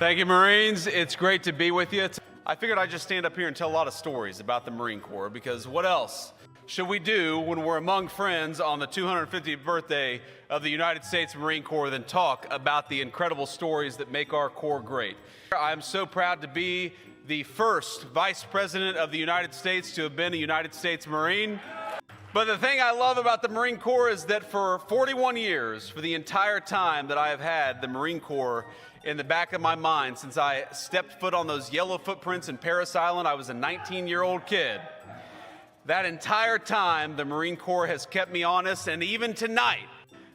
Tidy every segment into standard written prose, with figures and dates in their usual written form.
Thank you, Marines. It's great to be with you. I figured I'd just stand up here and tell a lot of stories about the Marine Corps, because what else should we do when we're among friends on the 250th birthday of the United States Marine Corps than talk about the incredible stories that make our Corps great? I'm so proud to be the first Vice President of the United States to have been a United States Marine. But the thing I love about the Marine Corps is that for 41 years, for the entire time that I have had the Marine Corps in the back of my mind, since I stepped foot on those yellow footprints in Parris Island, I was a 19-year-old kid. That entire time, the Marine Corps has kept me honest, and even tonight,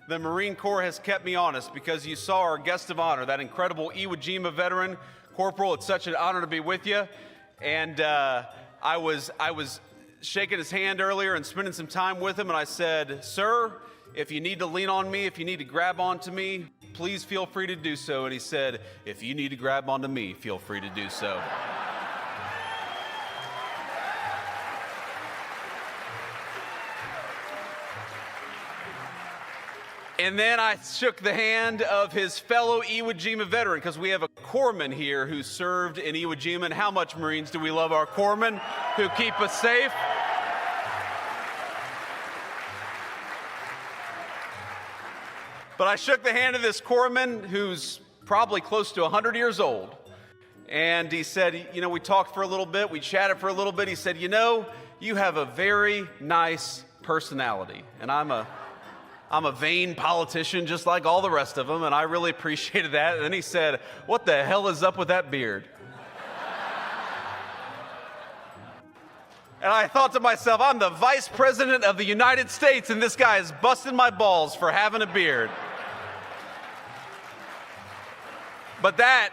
the Marine Corps has kept me honest, because you saw our guest of honor, that incredible Iwo Jima veteran. Corporal, it's such an honor to be with you. And I was shaking his hand earlier and spending some time with him, and I said, "Sir, if you need to lean on me, if you need to grab onto me, please feel free to do so." And he said, "If you need to grab onto me, feel free to do so." And then I shook the hand of his fellow Iwo Jima veteran, because we have a corpsman here who served in Iwo Jima. And how much, Marines, do we love our corpsmen who keep us safe? But I shook the hand of this corpsman who's probably close to 100 years old. And he said, you know, we talked for a little bit, we chatted for a little bit. He said, "You know, you have a very nice personality." And I'm a vain politician just like all the rest of them, and I really appreciated that. And then he said, "What the hell is up with that beard?" And I thought to myself, I'm the Vice President of the United States, and this guy is busting my balls for having a beard. But that,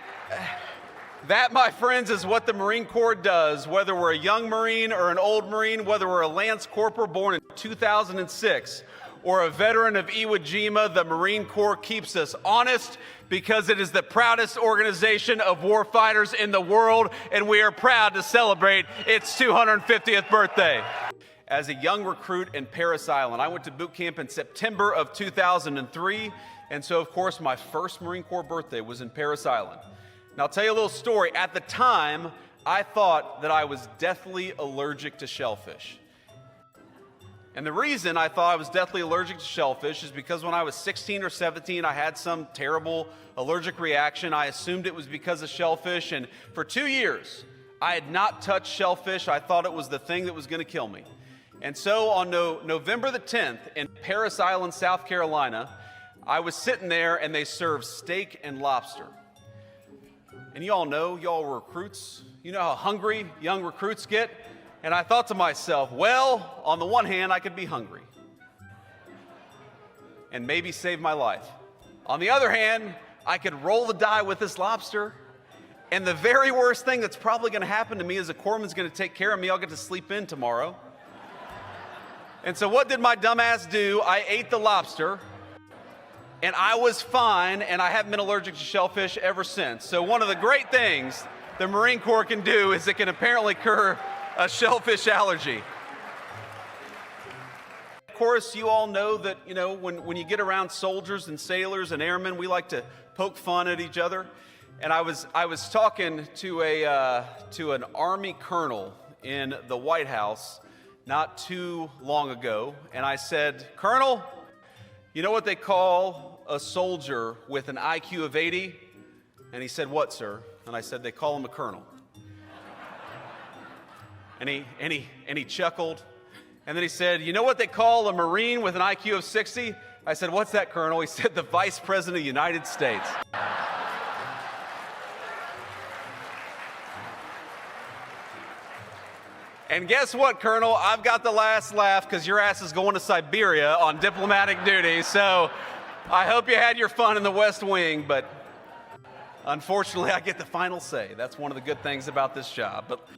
my friends, is what the Marine Corps does. Whether we're a young Marine or an old Marine, whether we're a Lance Corporal born in 2006 or a veteran of Iwo Jima, the Marine Corps keeps us honest, because it is the proudest organization of warfighters in the world, and we are proud to celebrate its 250th birthday. As a young recruit in Parris Island, I went to boot camp in September of 2003, and so, of course, my first Marine Corps birthday was in Parris Island. Now, I'll tell you a little story. At the time, I thought that I was deathly allergic to shellfish. And the reason I thought I was deathly allergic to shellfish is because when I was 16 or 17, I had some terrible allergic reaction. I assumed it was because of shellfish, and for 2 years, I had not touched shellfish. I thought it was the thing that was going to kill me. And so on November the 10th in Parris Island, South Carolina, I was sitting there, and they served steak and lobster. And you all know, y'all were recruits. You know how hungry young recruits get. And I thought to myself, well, on the one hand, I could be hungry and maybe save my life. On the other hand, I could roll the die with this lobster, and the very worst thing that's probably going to happen to me is a corpsman's going to take care of me. I'll get to sleep in tomorrow. And so what did my dumb ass do? I ate the lobster, and I was fine, and I haven't been allergic to shellfish ever since. So one of the great things the Marine Corps can do is it can apparently cure a shellfish allergy. Of course, you all know that, you know, when you get around soldiers and sailors and airmen, we like to poke fun at each other. And I was talking to an Army colonel in the White House not too long ago, and I said, "Colonel, you know what they call a soldier with an IQ of 80? And he said, "What, sir?" And I said, "They call him a colonel." And he chuckled. And then he said, "You know what they call a Marine with an IQ of 60? I said, "What's that, Colonel?" He said, "The Vice President of the United States." And guess what, Colonel? I've got the last laugh, because your ass is going to Siberia on diplomatic duty. So I hope you had your fun in the West Wing, but unfortunately, I get the final say. That's one of the good things about this job. But